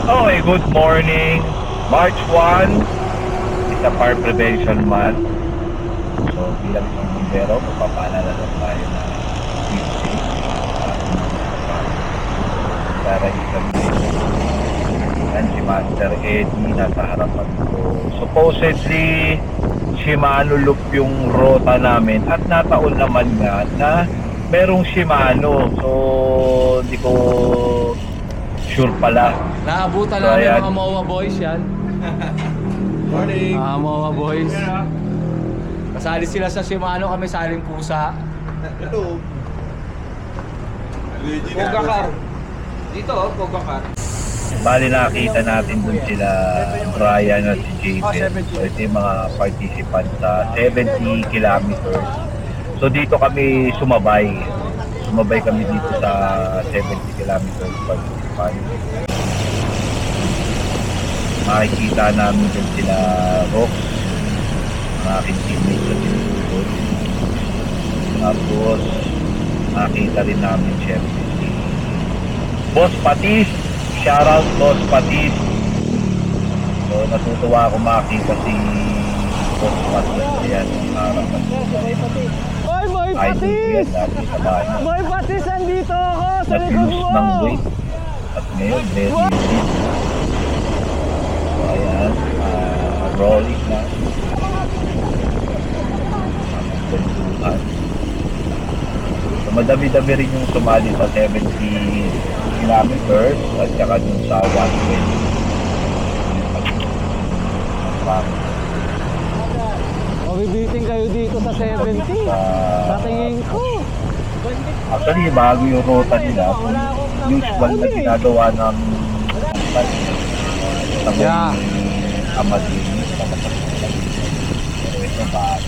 Okay, good morning. March 1 is a fire prevention month. So, bilang isang bumbero, magpapaalala lang tayo na safety para examination. Yan si Master Eddie nasa harapan ko. Supposedly, Shimano loop yung rota namin at nataon naman nga na merong Shimano. So, hindi ko sure pala. Naabutan So, namin ayan. mga MOA boys yan. Morning! MOA boys. Kasali sila sa Shimano, kami saling pusa. Hello! Pogakar. Dito, Pogakar. Bali nakita natin dun sila Brian at si Jason. So ito yung mga participants sa 70 kilometers. So dito kami sumabay. Sumabay kami dito sa 70 kilometers participants. Makikita namin dun sila Rox, mga aking teammates sa Tinutod. Tapos nakita rin namin syempre si Boss Patis. Shoutout Boss Patis. So natutuwa ako makita si Boss Patis. Ayan, harapan ko. Boy, Boy Idol ko yan dati sa bahay. Boy Patis, andito ako sa likod Na-fuse mo! ng weight. At ngayon, very fit. So ayan, rolling na. Kwentuhan. So madami-dami rin yung sumali sa 70 kilometers at saka dun sa 120. Mabibiting kayo dito sa 70. Sa tingin ko. Actually, bago yung rota nila, usual na ginagawa ng sa may Yeah. Amadini, sa kapatid. Pero ito ba,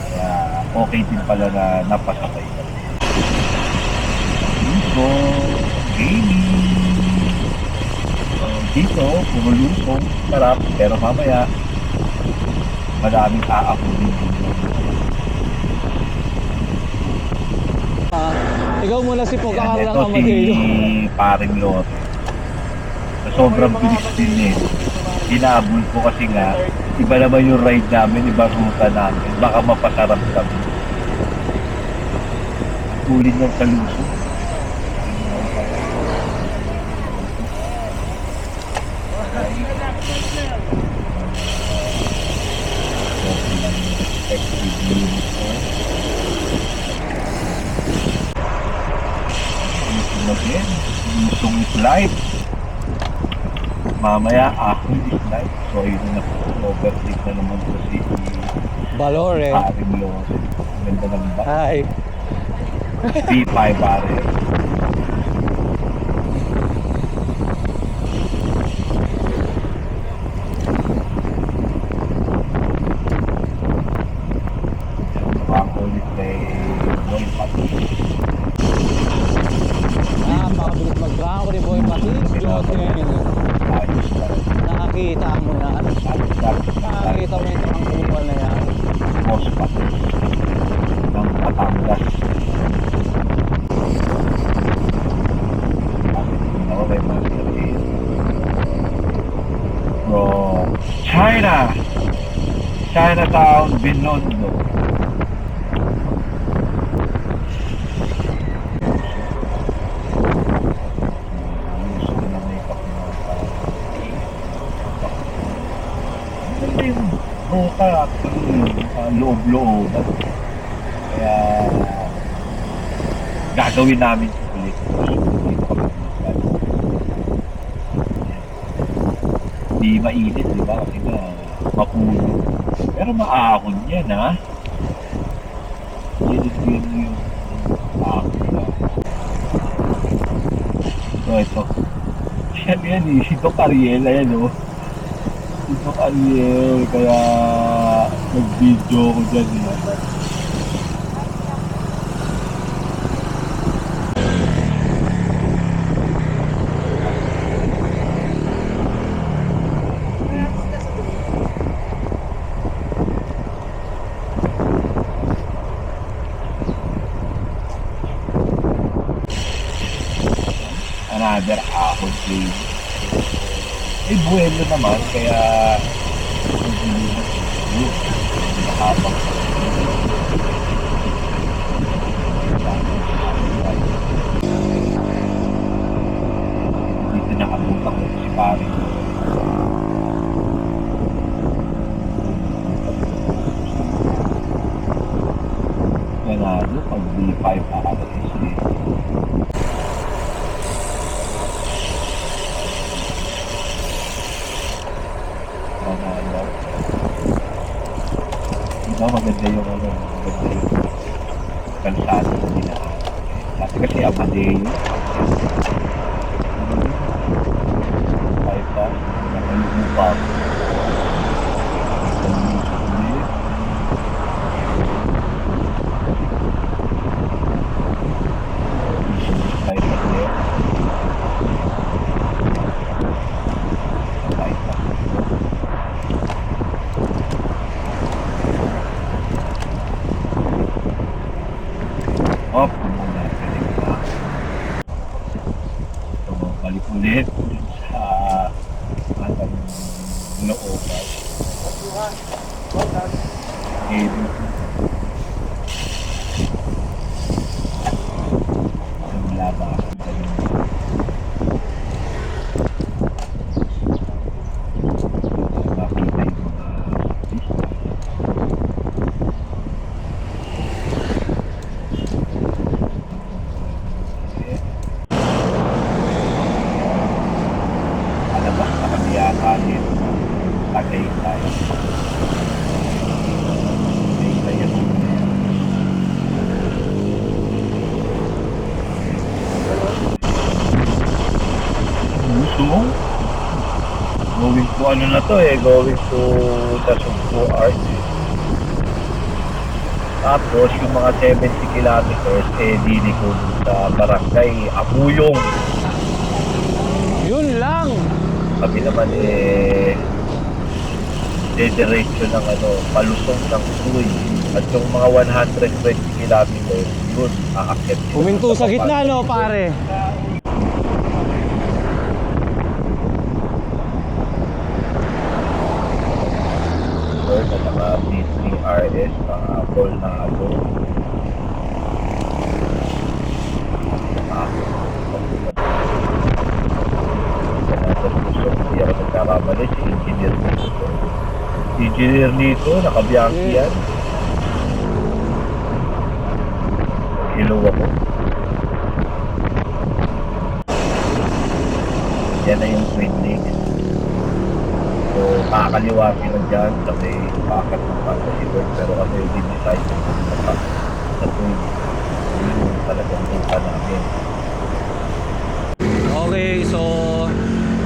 kaya okay din pala na napasakay ka. Luso, gaming. Dito, puro lusong, sarap, pero mamaya, maraming aakunin dito. Ikaw muna si Pogakar Yan, ng ito si Amadeo. Paring Lote. Sa sobrang bilis din eh. Hinabol ko kasi nga, iba naman yung ride namin, iba ruta namin. Baka mapasarap kami. Tulin ng kaluso. Again, lusong is life. Mamaya, ahon is life. So, yun na overtake na naman ko si Valore. Paring Lote. Ganda ng ba? Hi. B5 barrel. Makakulit kay Boy Pati. Napakabilis mag-rank ni Boy Patis. Ayos pa rin. Nakakita mo na. Nakakita mo yung trangkuhan na yan. Boss Pati. Ng Batangas. Okay, Master Ed. From China. Chinatown, Binondo. Gusto na make-up mo pa. Yung rota actually, loob-loob. Kaya gagawin namin ulit. Hindi mainit, di ba? Kasi nga, mapuno. Pero maahon yan, ha? Yun yung ahon nila. So, ito. Yan, si Doc Ariel, ayan, o. Si Doc Ariel, kaya nag-video ko dyan, another ahon plane. Eh, buwelo naman, kaya habang dito nakabutak ko si pare. Ganado, pag B5 nakakalis dito. Ganado. Diba maganda yung maganda yung kalsada na dinaan. Dati kasi Amadeo. Kahit pa, nakalupa ako. Op, muna so, balik ulit sa ating looban. Simula ba makita yung alabas na kami yata dito Tagaytay. Tagaytay yung Busong. Going to ano na to going to Dasugpo Arch. Tapos yung mga 70 kilometers dili ko sa barangay Abuyong. Yun lang! Kami naman dediretso ng palusong ng Suy. At yung mga 120 kilometers, yun, aakyat. Huminto sa gitna, no, pare? At mga P3RS, mga Volnado. Hindi ako nagkakamali, si engineer nito. Engineer nito, nakabiangki yan. Hello ako. Yan na yung Twin Lakes. So, kakaliwa sila dyan sa may packet ng Fantasy, pero kasi din-decide sa Twin. Yun talagang ruta namin. Okay, so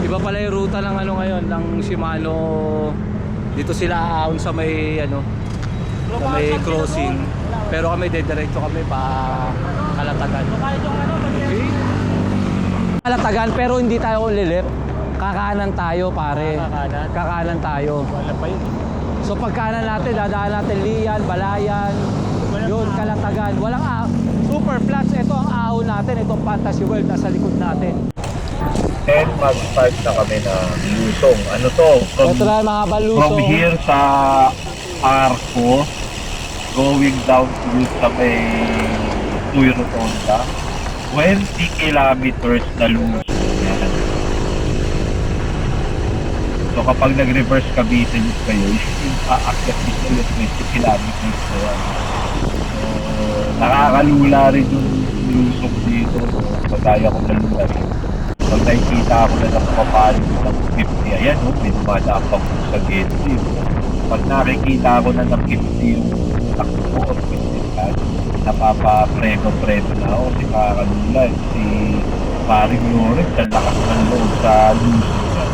iba pala yung ruta ng ngayon ng Shimano. Dito sila aahon sa may sa may crossing. Pero kami diretso kami pa Kalatagan. Okay. Kalatagan pero hindi tayo lilip. Kakanan tayo, pare. Kakanan tayo. So pagkanan natin, dadaan natin Lian, Balayan, yun, Kalatagan. Walang super flats. Ito ang ahon natin. Itong Fantasy World nasa likod natin. And mag-start na kami ng Lusong. Ano to? Ito na mga balusong. From here sa Arco, going down to sa may Tuy Rotonda, 20 kilometers na Lusong. Yan. So kapag nag-reverse Cavite kayo, yung aakyat dito yung 20 kilometers na yan. So, nakakalula rin yung Lusong dito. Magaya ko nalula rin. Pag nakikita ako na nakapapalo ng 50, ayan may dumadapang sa gate. Pag nakikita ako na ng 50 yung takbo o 50 ka, napapapreno-preno na ako kasi kakalula. Si Paring Loren, sa lakas ng loob sa Lusong.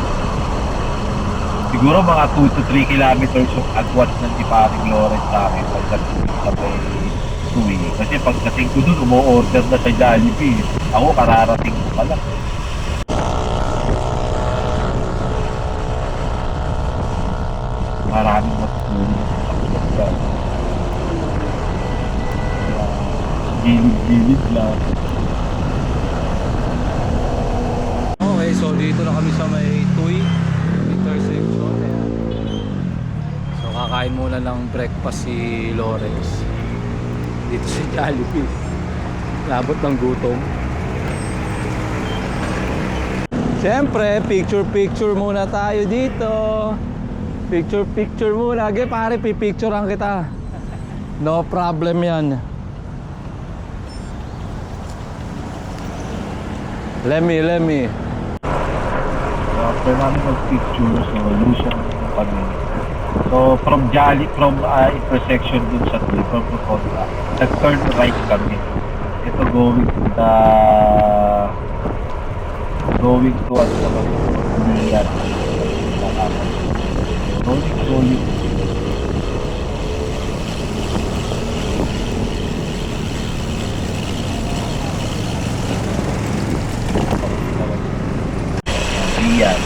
Siguro mga 2 to 3 kilometers yung agwat ng si Paring Loren sa akin pagdating sa may Suy. Kasi pagdating ko dun, umu-order na sa Jollibee. Ako, kararating ko pala. Maraming matutulong sa gilid-gilid lang. nandito na kami sa may Tuy intersection. Ayan. So kakain muna ng breakfast si Lawrence dito sa Jollibee. Labot ng gutom. Siyempre, picture muna tayo dito. Picture muna. Ge, pare, pipicturean kita. No problem yan. Let me. So, after namin mag-picture, so Lucian kami. So, from intersection dun sa Tuy, from Rotonda, nag-turn right kami. Ito going to ano naman, Lian. Rolling. Lian.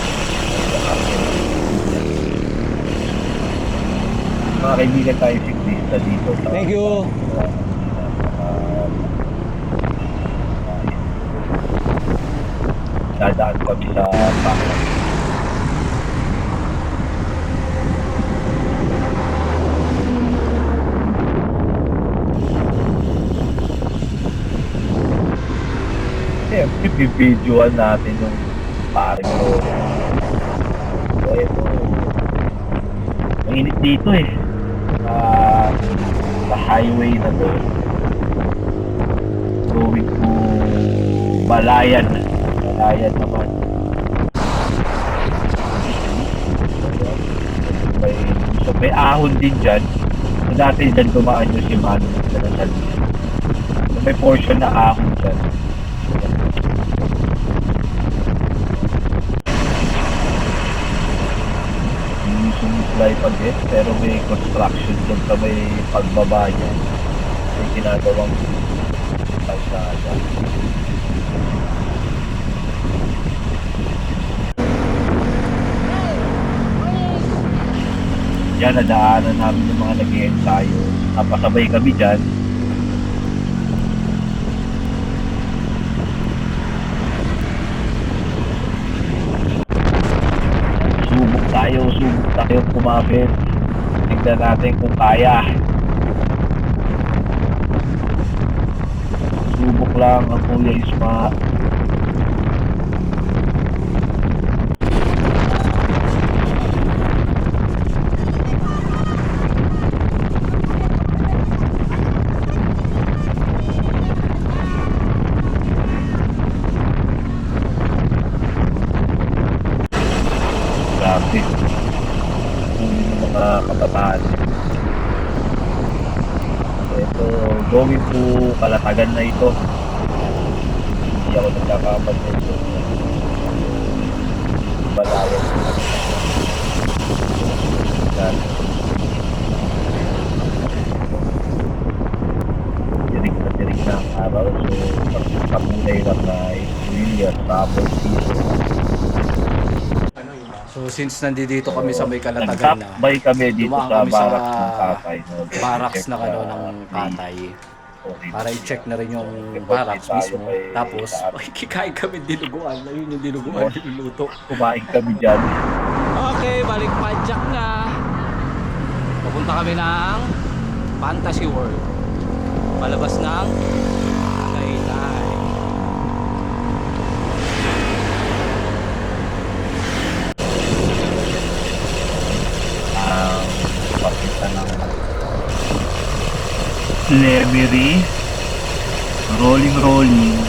Mga kaibigan tayo siklista dito. Thank you. Dadaan kami sa Baclaran. Siyempre, bibidyoan natin yung paring ko. So, ito. Mainit dito eh. Sa highway na to. Going to Balayan. Balayan naman. May ahon din dyan. So, dati dyan dumaan yung si Manu. So, may portion na ahon dyan. Sumuslay pa din, pero may construction dyan sa may pagbaba niya. May ginagawang kalsada. Yan, nadaanan namin yung mga nag-i-ensayo. Napasabay kami dyan. Subok tayo kumapit. Tignan natin kung kaya. Subok lang ang Kuya Isma. Grabe. Yung mga kabataan. Ito, going to Kalatagan na ito. Hindi ako nagkakamali ito. Balayan. Yan. Tirik na ang araw. So, pagkakulay lang na William sa Apple Season. So since nandito kami sa may Kalatagan na, Nagtapbay kami dito dumaan sa kami sa barracks ng Tatay. No? barracks na Check ng Tatay okay. para i-check na rin yung barracks mismo. Tapos makikikain kami dinuguan. Ayun yung dinuguan niluluto. Kumain kami dyan. Okay, balik padjak na. Pupunta kami ng Fantasy World. Palabas ng Taytay. Pakita ng Lemery. Rolling.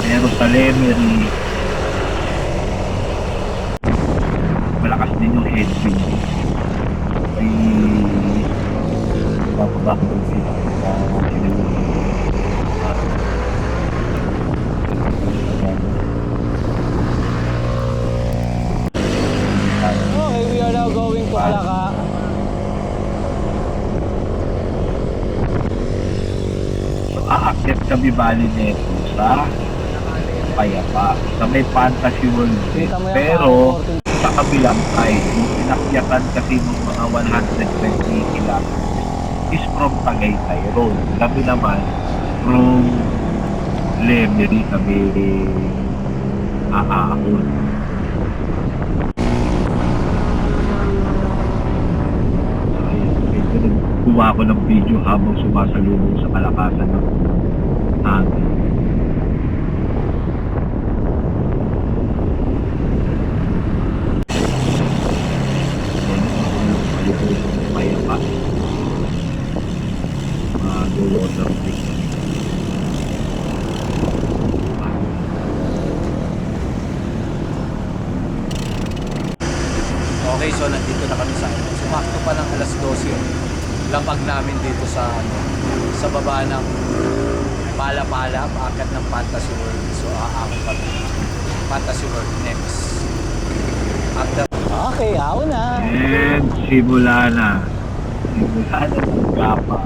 Pero sa Lemery, malakas din yung headwind. Ay, papabakto sila sa Okay, we are now going to Alaka. So, aakyat kami bali nito sa Payapa, sa may Fantasy World. Kita mo yan, Pero, pa, sa kabilang side, yung pinakyatan kasi ng mga 120 kilometers is from Tagaytay Road. Kami naman, from Lemery kami aahon. Ayun, nagkuha ako ng video habang sumasalubong sa kalakasan ng hangin. Payapa. Mag-water break kami. Okay, so nandito na kami sa sumakto pa ng alas 12 yun. Lapag namin dito sa sa baba ng Pala-Pala, paakyat ng Fantasy World. So aakot pa Fantasy World next. Okay, ako na. And simula na ng Gapa.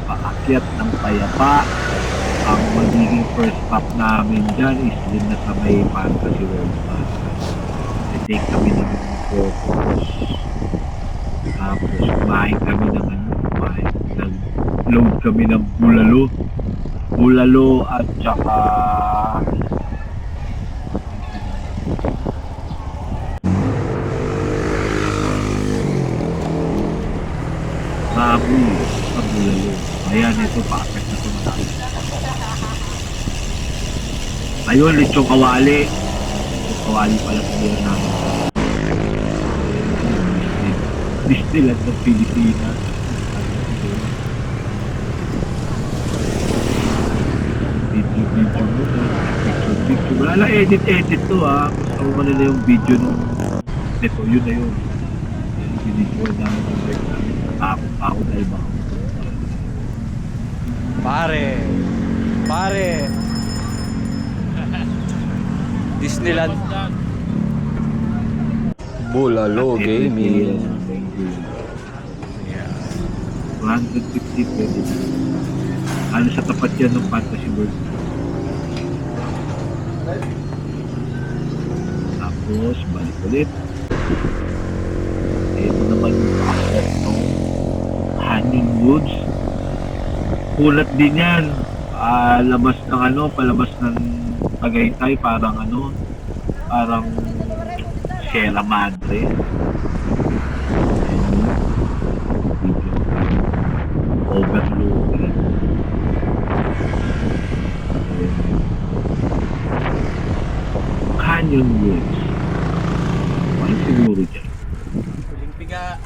Paakyat ng Payapa. Ang magiging first stop namin dyan is din na sa may Fantasy World. Take kami ng photos. Tapos kumain kami ng nag-load kami ng bulalo at saka baboy sa bulalo. Ayan, ito packet na ito natin. Ayun, lechong kawali. Kawali pala sa beer namin. Disneyland ng Pilipinas. Video mo. Picture. Wala lang edit to ha. Gusto ko na yung video nung neto. Yun na yun. Video namin yung break namin. Ako dahil ba? Pare. Disneyland. Bulalo Gaming. 150 pwede na. Ano sa tapat yan ng Fantasy World. Tapos, balik ulit. Ito naman yung packet ng Hanging Woods. Kulat din yan. Labas ng palabas ng Tagaytay, parang Sierra Madre. Overlooking. Canyon Woods. Ano siguro dyan? Huling piga.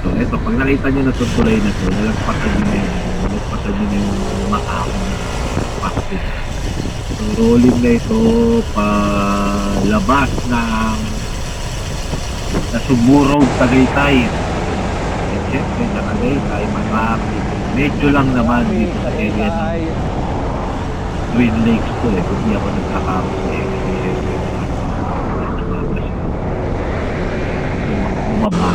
So, eto, pag nakita nyo na itong tulay na ito, nalagpasan nyo na yung makaong pakit. So, rolling na ito palabas ng Nasugurong Tagaytay. At syempre, sa Tagaytay, marami. Medyo lang naman dito sa area ng Twin Lakes to kung di ako nagkakaroon kasi syempre, bumaba.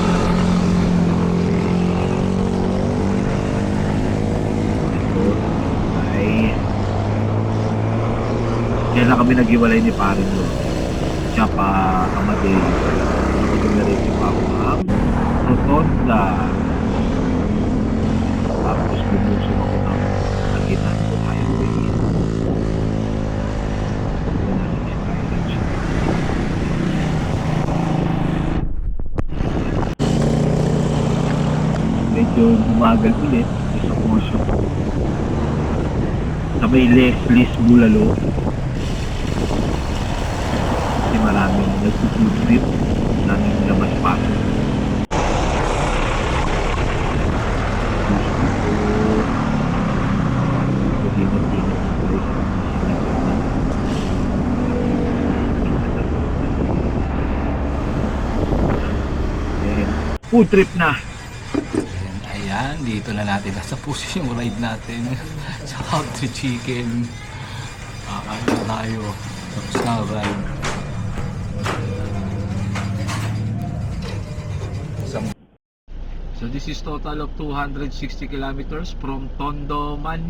Kaya na kami naghiwalay ni Parin mo. Siya pa Amadeo. Nag-narate pa ako ang Rotonda. Tapos bumusok ako ng Aginan ko Highway. Medyo bumagal ulit sa portion sa may Leslie's Bulalo. Kasi maraming nag-food trip namin labas pa. Food trip na. Ayan, dito na natin nasa puso yung ride natin sa Country Chicken. Kakain na tayo. Tapos na ride. So this is total of 260 kilometers from Tondo, Manila.